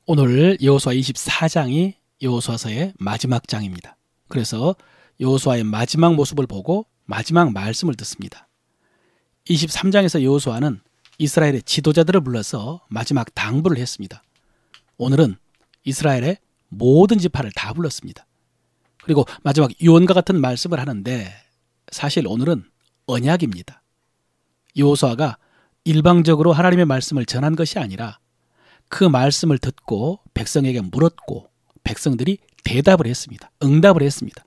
오늘 여호수아 24장이 여호수아서의 마지막 장입니다. 그래서 여호수아의 마지막 모습을 보고 마지막 말씀을 듣습니다. 23장에서 여호수아는 이스라엘의 지도자들을 불러서 마지막 당부를 했습니다. 오늘은 이스라엘의 모든 지파를 다 불렀습니다. 그리고 마지막 유언과 같은 말씀을 하는데 사실 오늘은 언약입니다. 여호수아가 일방적으로 하나님의 말씀을 전한 것이 아니라 그 말씀을 듣고 백성에게 물었고 백성들이 대답을 했습니다. 응답을 했습니다.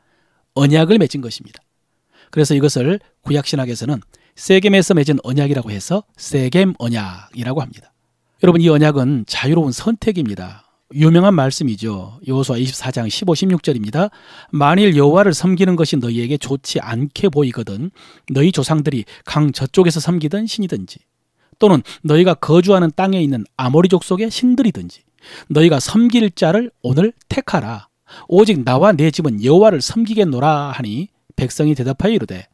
언약을 맺은 것입니다. 그래서 이것을 구약신학에서는 세겜에서 맺은 언약이라고 해서 세겜 언약이라고 합니다. 여러분, 이 언약은 자유로운 선택입니다. 유명한 말씀이죠. 여호수아 24장 15, 16절입니다. 만일 여호와를 섬기는 것이 너희에게 좋지 않게 보이거든 너희 조상들이 강 저쪽에서 섬기던 신이든지 또는 너희가 거주하는 땅에 있는 아모리 족속의 신들이든지 너희가 섬길 자를 오늘 택하라. 오직 나와 내 집은 여호와를 섬기겠노라 하니 백성이 대답하여 이르되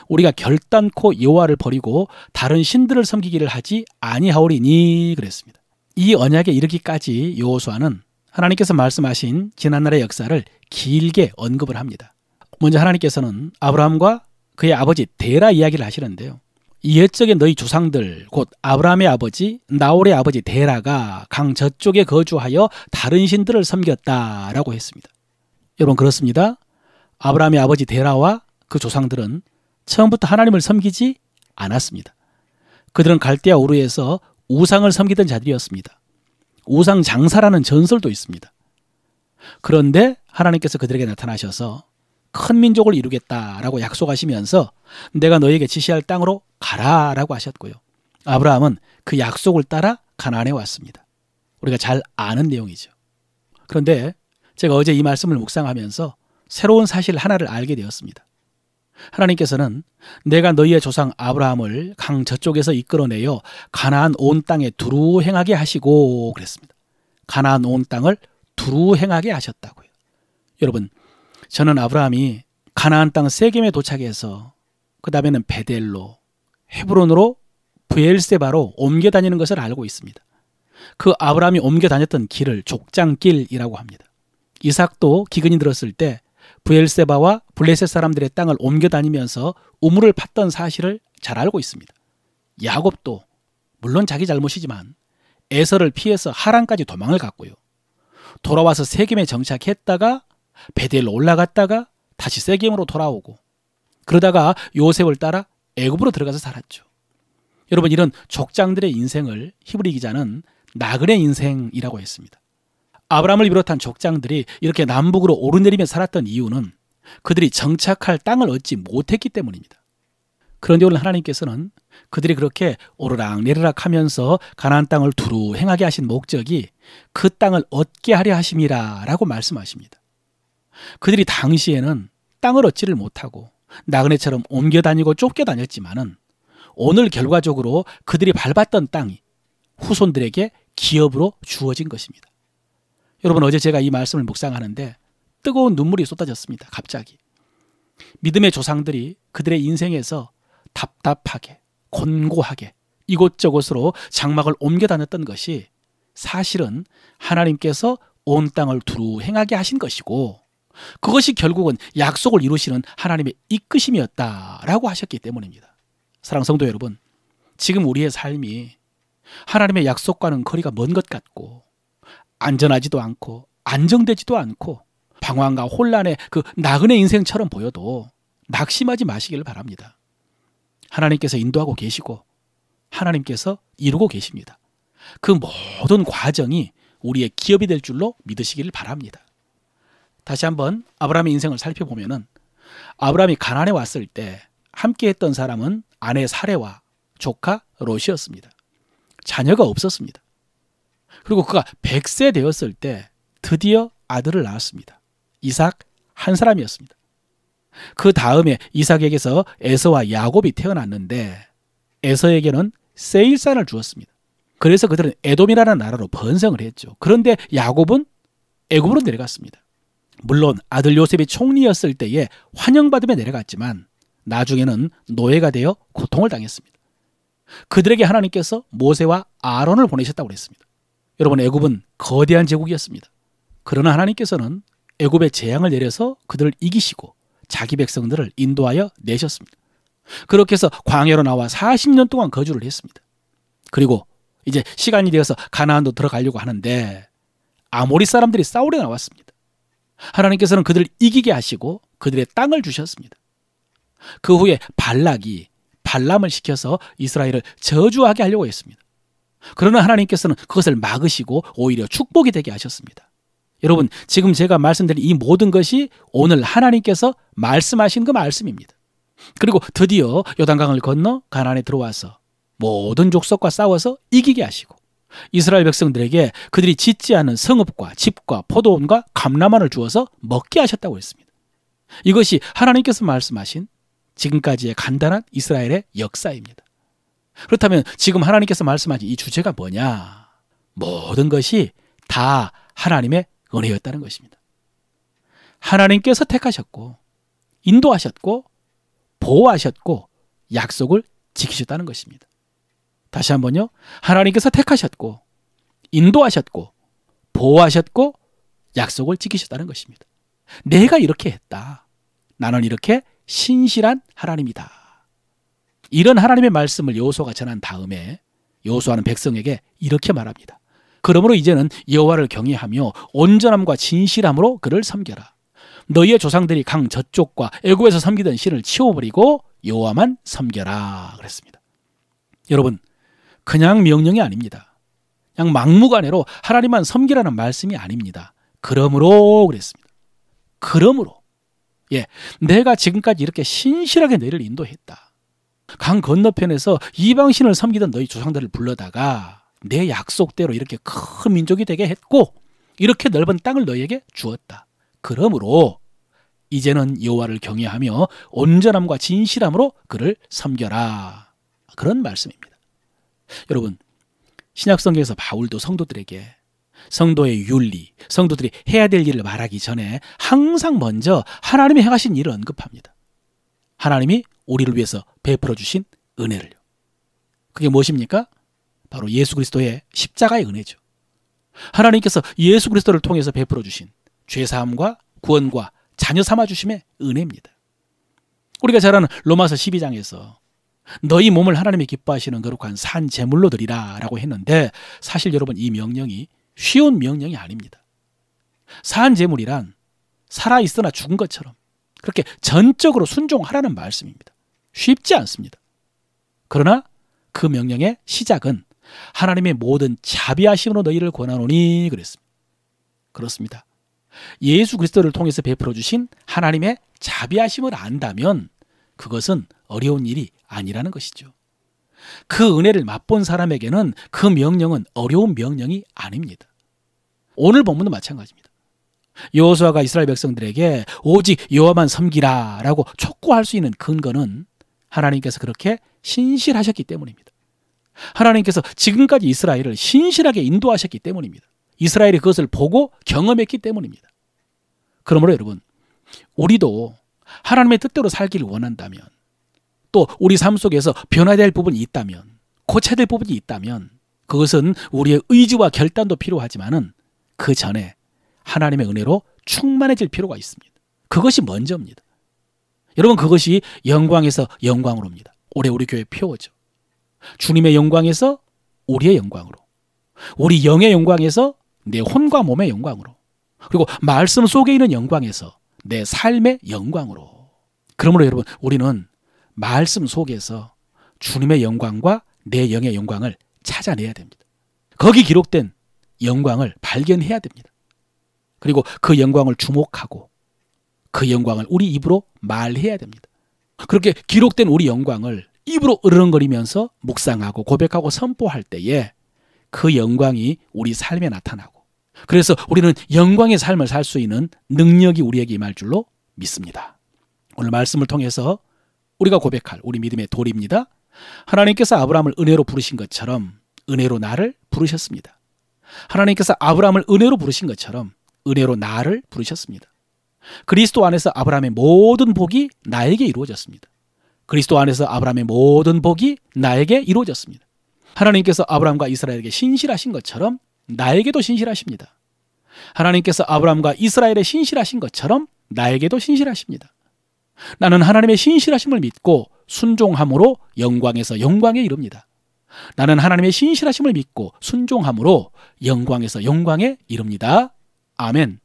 우리가 결단코 여호와를 버리고 다른 신들을 섬기기를 하지 아니하오리니 그랬습니다. 이 언약에 이르기까지 여호수아는 하나님께서 말씀하신 지난날의 역사를 길게 언급을 합니다. 먼저 하나님께서는 아브라함과 그의 아버지 데라 이야기를 하시는데요. 옛적에 너희 조상들 곧 아브라함의 아버지 나홀의 아버지 데라가 강 저쪽에 거주하여 다른 신들을 섬겼다라고 했습니다. 여러분, 그렇습니다. 아브라함의 아버지 데라와 그 조상들은 처음부터 하나님을 섬기지 않았습니다. 그들은 갈대아 우르에서 우상을 섬기던 자들이었습니다. 우상 장사라는 전설도 있습니다. 그런데 하나님께서 그들에게 나타나셔서 큰 민족을 이루겠다라고 약속하시면서 내가 너에게 지시할 땅으로 가라라고 하셨고요. 아브라함은 그 약속을 따라 가나안에 왔습니다. 우리가 잘 아는 내용이죠. 그런데 제가 어제 이 말씀을 묵상하면서 새로운 사실 하나를 알게 되었습니다. 하나님께서는 내가 너희의 조상 아브라함을 강 저쪽에서 이끌어내어 가나안 온 땅에 두루 행하게 하시고 그랬습니다. 가나안 온 땅을 두루 행하게 하셨다고요. 여러분, 저는 아브라함이 가나안 땅 세겜에 도착해서 그 다음에는 베델로, 헤브론으로, 브엘세바로 옮겨 다니는 것을 알고 있습니다. 그 아브라함이 옮겨 다녔던 길을 족장길이라고 합니다. 이삭도 기근이 들었을 때 브엘세바와 블레셋 사람들의 땅을 옮겨 다니면서 우물을 팠던 사실을 잘 알고 있습니다. 야곱도 물론 자기 잘못이지만 에서를 피해서 하란까지 도망을 갔고요. 돌아와서 세겜에 정착했다가 베델로 올라갔다가 다시 세겜으로 돌아오고 그러다가 요셉을 따라 애굽으로 들어가서 살았죠. 여러분, 이런 족장들의 인생을 히브리 기자는 나그네 인생이라고 했습니다. 아브라함을 비롯한 족장들이 이렇게 남북으로 오르내리며 살았던 이유는 그들이 정착할 땅을 얻지 못했기 때문입니다. 그런데 오늘 하나님께서는 그들이 그렇게 오르락내리락 하면서 가나안 땅을 두루 행하게 하신 목적이 그 땅을 얻게 하려 하심이라 라고 말씀하십니다. 그들이 당시에는 땅을 얻지를 못하고 나그네처럼 옮겨 다니고 쫓겨 다녔지만은 오늘 결과적으로 그들이 밟았던 땅이 후손들에게 기업으로 주어진 것입니다. 여러분, 어제 제가 이 말씀을 묵상하는데 뜨거운 눈물이 쏟아졌습니다. 갑자기. 믿음의 조상들이 그들의 인생에서 답답하게 곤고하게 이곳저곳으로 장막을 옮겨 다녔던 것이 사실은 하나님께서 온 땅을 두루 행하게 하신 것이고 그것이 결국은 약속을 이루시는 하나님의 이끄심이었다라고 하셨기 때문입니다. 사랑하는 성도 여러분, 지금 우리의 삶이 하나님의 약속과는 거리가 먼 것 같고 안전하지도 않고 안정되지도 않고 방황과 혼란의 그 나그네 인생처럼 보여도 낙심하지 마시기를 바랍니다. 하나님께서 인도하고 계시고 하나님께서 이루고 계십니다. 그 모든 과정이 우리의 기업이 될 줄로 믿으시기를 바랍니다. 다시 한번 아브라함의 인생을 살펴보면은 아브라함이 가나안에 왔을 때 함께했던 사람은 아내 사레와 조카 롯이었습니다. 자녀가 없었습니다. 그리고 그가 100세 되었을 때 드디어 아들을 낳았습니다. 이삭 한 사람이었습니다. 그 다음에 이삭에게서 에서와 야곱이 태어났는데 에서에게는 세일산을 주었습니다. 그래서 그들은 에돔이라는 나라로 번성을 했죠. 그런데 야곱은 애굽으로 내려갔습니다. 물론 아들 요셉이 총리였을 때에 환영받으며 내려갔지만 나중에는 노예가 되어 고통을 당했습니다. 그들에게 하나님께서 모세와 아론을 보내셨다고 그랬습니다. 여러분, 애굽은 거대한 제국이었습니다. 그러나 하나님께서는 애굽에 재앙을 내려서 그들을 이기시고 자기 백성들을 인도하여 내셨습니다. 그렇게 해서 광야로 나와 40년 동안 거주를 했습니다. 그리고 이제 시간이 되어서 가나안도 들어가려고 하는데 아모리 사람들이 싸우려 나왔습니다. 하나님께서는 그들을 이기게 하시고 그들의 땅을 주셨습니다. 그 후에 발락이 발람을 시켜서 이스라엘을 저주하게 하려고 했습니다. 그러나 하나님께서는 그것을 막으시고 오히려 축복이 되게 하셨습니다. 여러분, 지금 제가 말씀드린 이 모든 것이 오늘 하나님께서 말씀하신 그 말씀입니다. 그리고 드디어 요단강을 건너 가나안에 들어와서 모든 족속과 싸워서 이기게 하시고 이스라엘 백성들에게 그들이 짓지 않은 성읍과 집과 포도원과 감람만을 주어서 먹게 하셨다고 했습니다. 이것이 하나님께서 말씀하신 지금까지의 간단한 이스라엘의 역사입니다. 그렇다면 지금 하나님께서 말씀하신 이 주제가 뭐냐? 모든 것이 다 하나님의 은혜였다는 것입니다. 하나님께서 택하셨고 인도하셨고 보호하셨고 약속을 지키셨다는 것입니다. 다시 한번요. 하나님께서 택하셨고 인도하셨고 보호하셨고 약속을 지키셨다는 것입니다. 내가 이렇게 했다. 나는 이렇게 신실한 하나님이다. 이런 하나님의 말씀을 여호수아가 전한 다음에 여호수아는 백성에게 이렇게 말합니다. 그러므로 이제는 여호와를 경외하며 온전함과 진실함으로 그를 섬겨라. 너희의 조상들이 강 저쪽과 애굽에서 섬기던 신을 치워버리고 여호와만 섬겨라 그랬습니다. 여러분, 그냥 명령이 아닙니다. 그냥 막무가내로 하나님만 섬기라는 말씀이 아닙니다. 그러므로 그랬습니다. 그러므로 내가 지금까지 이렇게 신실하게 너희를 인도했다. 강 건너편에서 이방신을 섬기던 너희 조상들을 불러다가 내 약속대로 이렇게 큰 민족이 되게 했고 이렇게 넓은 땅을 너희에게 주었다. 그러므로 이제는 여호와를 경외하며 온전함과 진실함으로 그를 섬겨라. 그런 말씀입니다. 여러분, 신약성경에서 바울도 성도들에게 성도의 윤리, 성도들이 해야 될 일을 말하기 전에 항상 먼저 하나님이 행하신 일을 언급합니다. 하나님이 우리를 위해서 베풀어 주신 은혜를요. 그게 무엇입니까? 바로 예수 그리스도의 십자가의 은혜죠. 하나님께서 예수 그리스도를 통해서 베풀어 주신 죄사함과 구원과 자녀 삼아 주심의 은혜입니다. 우리가 잘 아는 로마서 12장에서 너희 몸을 하나님이 기뻐하시는 거룩한 산 제물로 드리라 라고 했는데 사실 여러분, 이 명령이 쉬운 명령이 아닙니다. 산 제물이란 살아있으나 죽은 것처럼 그렇게 전적으로 순종하라는 말씀입니다. 쉽지 않습니다. 그러나 그 명령의 시작은 하나님의 모든 자비하심으로 너희를 권하노니 그랬습니다. 그렇습니다. 예수 그리스도를 통해서 베풀어 주신 하나님의 자비하심을 안다면 그것은 어려운 일이 아니라는 것이죠. 그 은혜를 맛본 사람에게는 그 명령은 어려운 명령이 아닙니다. 오늘 본문도 마찬가지입니다. 여호수아가 이스라엘 백성들에게 오직 여호와만 섬기라 라고 촉구할 수 있는 근거는 하나님께서 그렇게 신실하셨기 때문입니다. 하나님께서 지금까지 이스라엘을 신실하게 인도하셨기 때문입니다. 이스라엘이 그것을 보고 경험했기 때문입니다. 그러므로 여러분, 우리도 하나님의 뜻대로 살기를 원한다면, 또 우리 삶 속에서 변화될 부분이 있다면, 고쳐야 될 부분이 있다면 그것은 우리의 의지와 결단도 필요하지만은 그 전에 하나님의 은혜로 충만해질 필요가 있습니다. 그것이 먼저입니다. 여러분, 그것이 영광에서 영광으로입니다. 올해 우리 교회 표어죠. 주님의 영광에서 우리의 영광으로, 우리 영의 영광에서 내 혼과 몸의 영광으로, 그리고 말씀 속에 있는 영광에서 내 삶의 영광으로. 그러므로 여러분, 우리는 말씀 속에서 주님의 영광과 내 영의 영광을 찾아내야 됩니다. 거기 기록된 영광을 발견해야 됩니다. 그리고 그 영광을 주목하고 그 영광을 우리 입으로 말해야 됩니다. 그렇게 기록된 우리 영광을 입으로 으르렁거리면서 묵상하고 고백하고 선포할 때에 그 영광이 우리 삶에 나타나고, 그래서 우리는 영광의 삶을 살 수 있는 능력이 우리에게 임할 줄로 믿습니다. 오늘 말씀을 통해서 우리가 고백할 우리 믿음의 도리입니다. 하나님께서 아브라함을 은혜로 부르신 것처럼 은혜로 나를 부르셨습니다. 하나님께서 아브라함을 은혜로 부르신 것처럼 은혜로 나를 부르셨습니다. 그리스도 안에서 아브라함의 모든 복이 나에게 이루어졌습니다. 그리스도 안에서 아브라함의 모든 복이 나에게 이루어졌습니다. 하나님께서 아브라함과 이스라엘에게 신실하신 것처럼 나에게도 신실하십니다. 하나님께서 아브라함과 이스라엘에 신실하신 것처럼 나에게도 신실하십니다. 나는 하나님의 신실하심을 믿고 순종함으로 영광에서 영광에 이릅니다. 나는 하나님의 신실하심을 믿고 순종함으로 영광에서 영광에 이릅니다. 아멘.